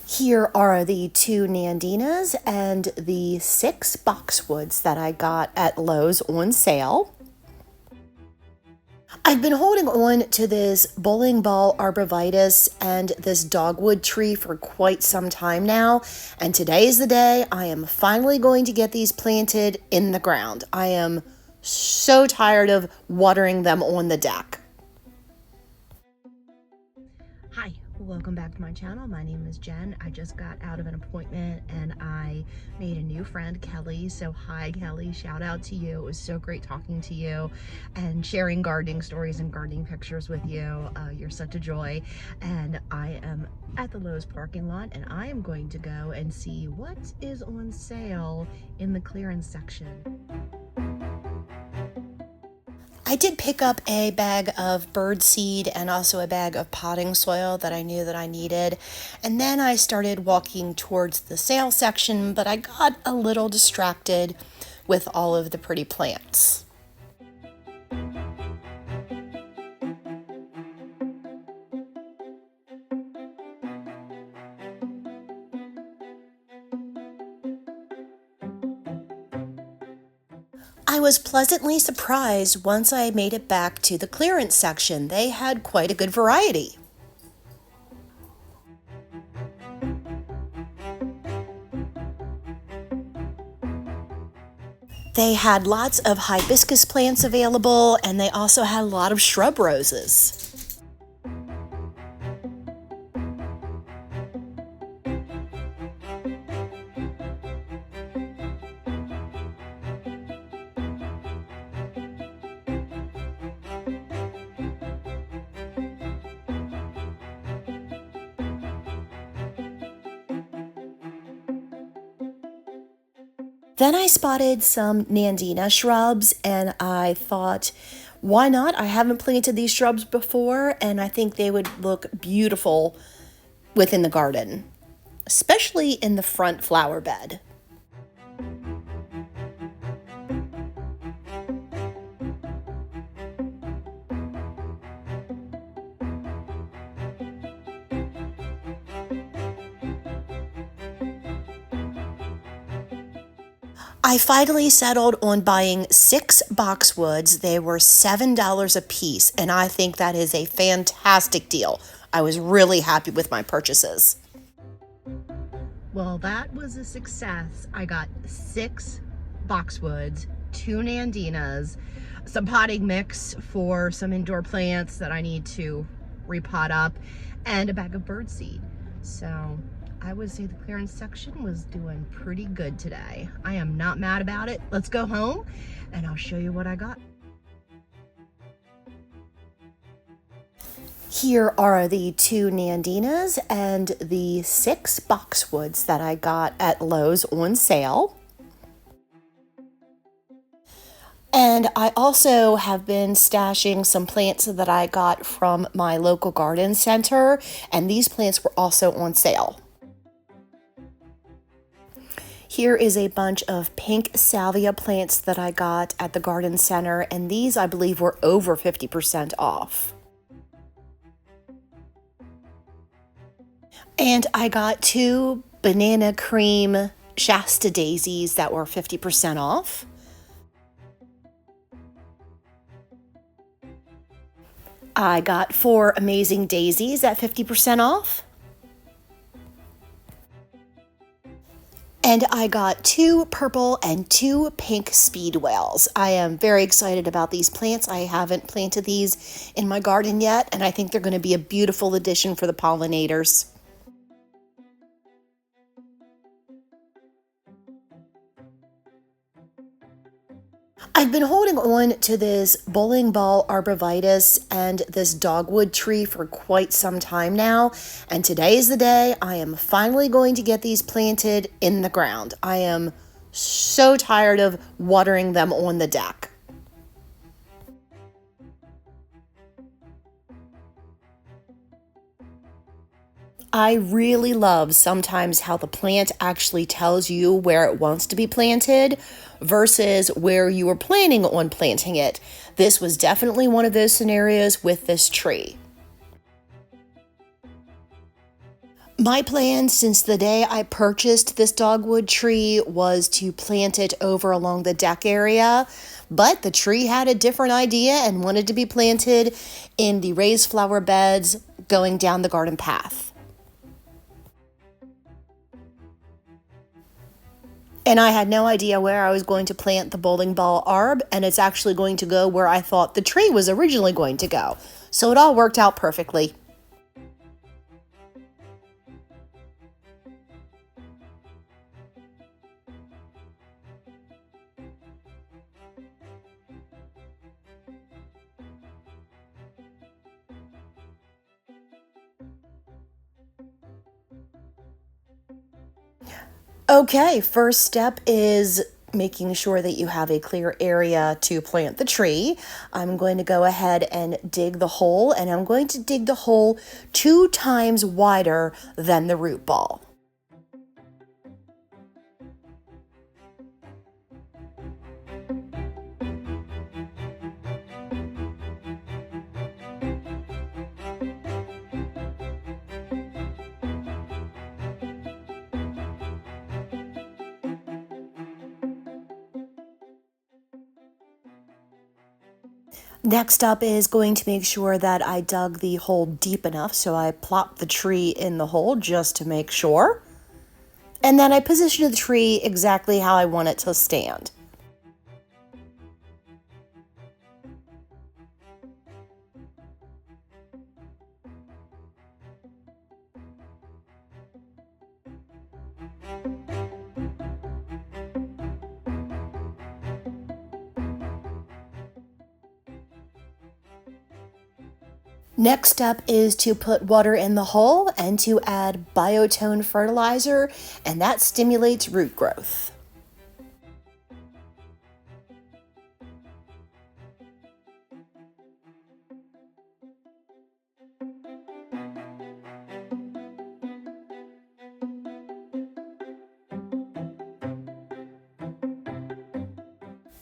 Here are the 2 Nandinas and the 6 boxwoods that I got at Lowe's on sale. I've been holding on to this bowling ball arborvitae and this dogwood tree for quite some time now, and today is the day I am finally going to get these planted in the ground. I am so tired of watering them on the deck. Hi, welcome back to my channel. My name is Jen. I just got out of an appointment and I made a new friend, Kelly. So hi, Kelly. Shout out to you. It was so great talking to you and sharing gardening stories and gardening pictures with you. You're such a joy. And I am at the Lowe's parking lot and I am going to go and see what is on sale in the clearance section. I did pick up a bag of bird seed and also a bag of potting soil that I knew that I needed. And then I started walking towards the sale section, but I got a little distracted with all of the pretty plants. I was pleasantly surprised once I made it back to the clearance section. They had quite a good variety. They had lots of hibiscus plants available, and they also had a lot of shrub roses. Then I spotted some Nandina shrubs and I thought, why not? I haven't planted these shrubs before and I think they would look beautiful within the garden, especially in the front flower bed. I finally settled on buying 6 boxwoods. They were $7 a piece, and I think that is a fantastic deal. I was really happy with my purchases. Well, that was a success. I got 6 boxwoods, 2 Nandinas, some potting mix for some indoor plants that I need to repot up, and a bag of birdseed. So I would say the clearance section was doing pretty good today. I am not mad about it. Let's go home and I'll show you what I got. Here are the 2 Nandinas and the 6 boxwoods that I got at Lowe's on sale. And I also have been stashing some plants that I got from my local garden center, and these plants were also on sale. Here is a bunch of pink salvia plants that I got at the garden center, and these I believe were over 50% off. And I got 2 banana cream Shasta daisies that were 50% off. I got 4 amazing daisies at 50% off. And I got 2 purple and 2 pink speedwells. I am very excited about these plants. I haven't planted these in my garden yet, and I think they're going to be a beautiful addition for the pollinators. I've been holding on to this bowling ball arborvitae and this dogwood tree for quite some time now, and today is the day I am finally going to get these planted in the ground. I am so tired of watering them on the deck. I really love sometimes how the plant actually tells you where it wants to be planted versus where you were planning on planting it. This was definitely one of those scenarios with this tree. My plan since the day I purchased this dogwood tree was to plant it over along the deck area, but the tree had a different idea and wanted to be planted in the raised flower beds going down the garden path. And I had no idea where I was going to plant the bowling ball arb, and it's actually going to go where I thought the tree was originally going to go. So it all worked out perfectly. Okay, first step is making sure that you have a clear area to plant the tree. I'm going to go ahead and dig the hole, and I'm going to dig the hole 2 times wider than the root ball. Next up is going to make sure that I dug the hole deep enough, so I plopped the tree in the hole just to make sure. And then I positioned the tree exactly how I want it to stand. Next step is to put water in the hole and to add biotone fertilizer, and that stimulates root growth.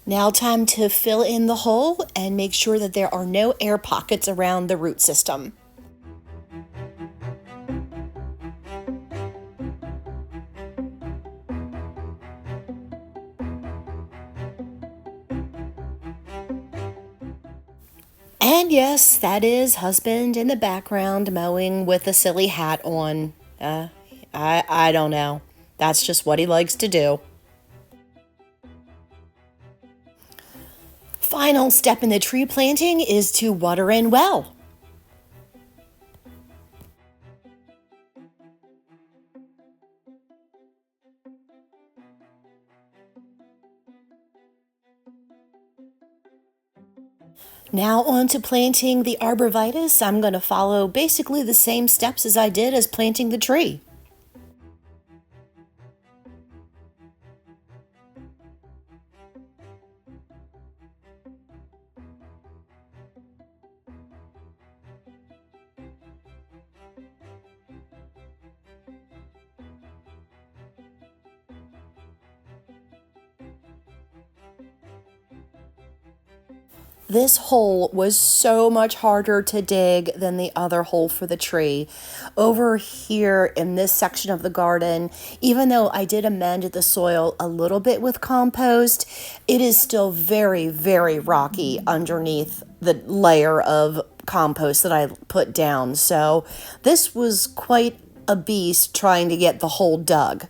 Now time to fill in the hole and make sure that there are no air pockets around the root system. And yes, that is husband in the background mowing with a silly hat on. I don't know. That's just what he likes to do. Final step in the tree planting is to water in well. Now on to planting the arborvitae. I'm going to follow basically the same steps as I did as planting the tree. This hole was so much harder to dig than the other hole for the tree. Over here in this section of the garden, even though I did amend the soil a little bit with compost, it is still very, very rocky underneath the layer of compost that I put down. So this was quite a beast trying to get the hole dug.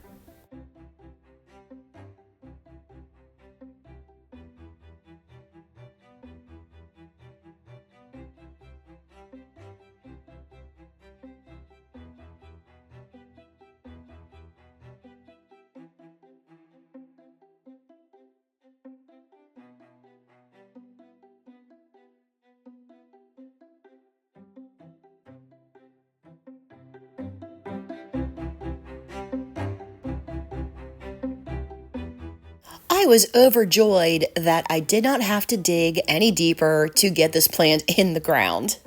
I was overjoyed that I did not have to dig any deeper to get this plant in the ground.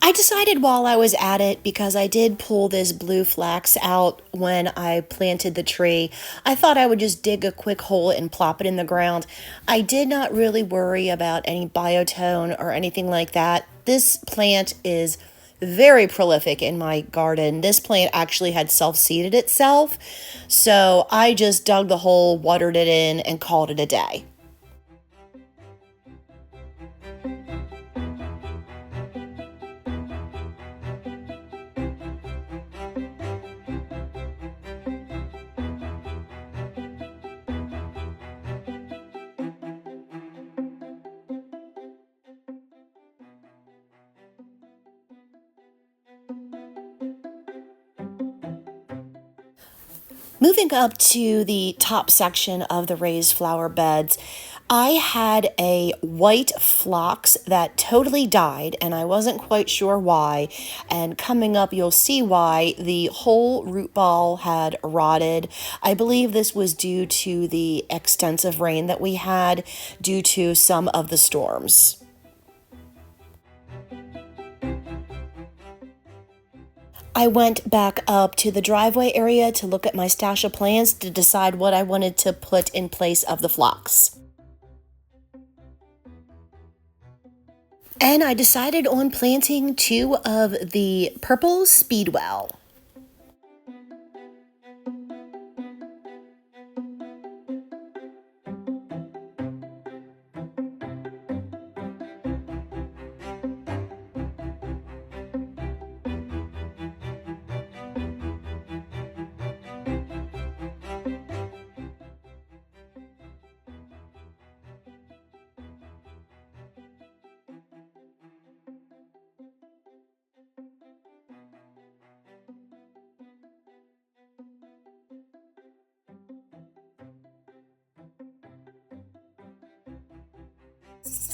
I decided while I was at it, because I did pull this blue flax out when I planted the tree, I thought I would just dig a quick hole and plop it in the ground. I did not really worry about any biotone or anything like that. This plant is very prolific in my garden. This plant actually had self-seeded itself, so I just dug the hole, watered it in, and called it a day. Moving up to the top section of the raised flower beds, I had a white phlox that totally died, and I wasn't quite sure why. And coming up, you'll see why. The whole root ball had rotted. I believe this was due to the extensive rain that we had due to some of the storms. I went back up to the driveway area to look at my stash of plants to decide what I wanted to put in place of the phlox. And I decided on planting two of the purple speedwell.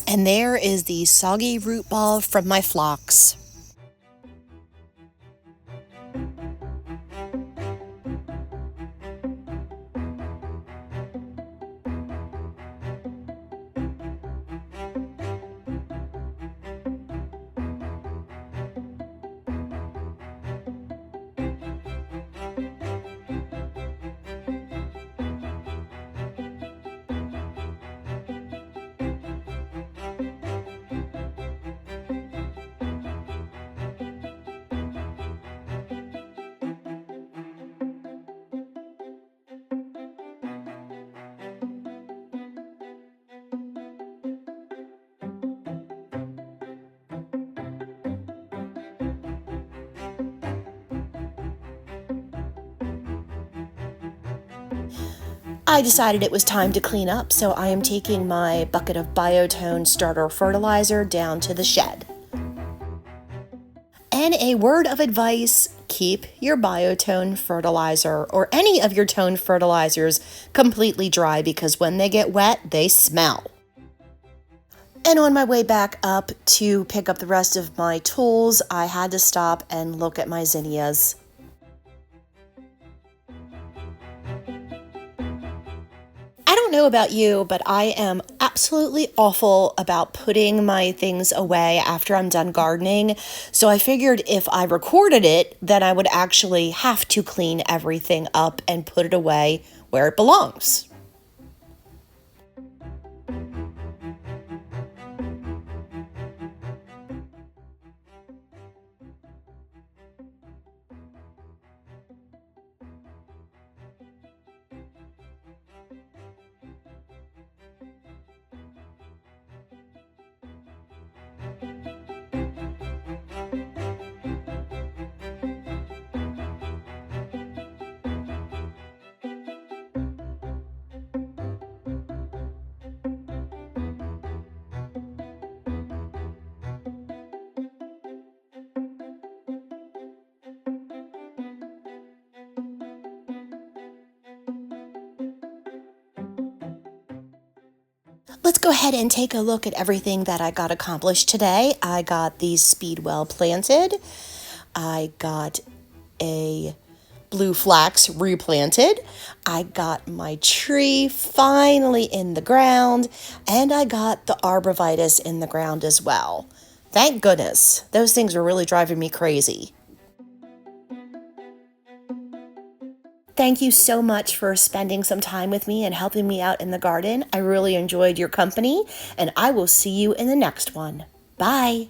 And there is the soggy root ball from my phlox. I decided it was time to clean up, so I am taking my bucket of Biotone starter fertilizer down to the shed. And a word of advice, keep your Biotone fertilizer or any of your tone fertilizers completely dry, because when they get wet, they smell. And on my way back up to pick up the rest of my tools, I had to stop and look at my zinnias. I don't know about you, but I am absolutely awful about putting my things away after I'm done gardening. So I figured if I recorded it, then I would actually have to clean everything up and put it away where it belongs. Let's go ahead and take a look at everything that I got accomplished today. I got these speedwell planted. I got a blue flax replanted. I got my tree finally in the ground, and I got the arborvitae in the ground as well. Thank goodness. Those things were really driving me crazy. Thank you so much for spending some time with me and helping me out in the garden. I really enjoyed your company, and I will see you in the next one. Bye.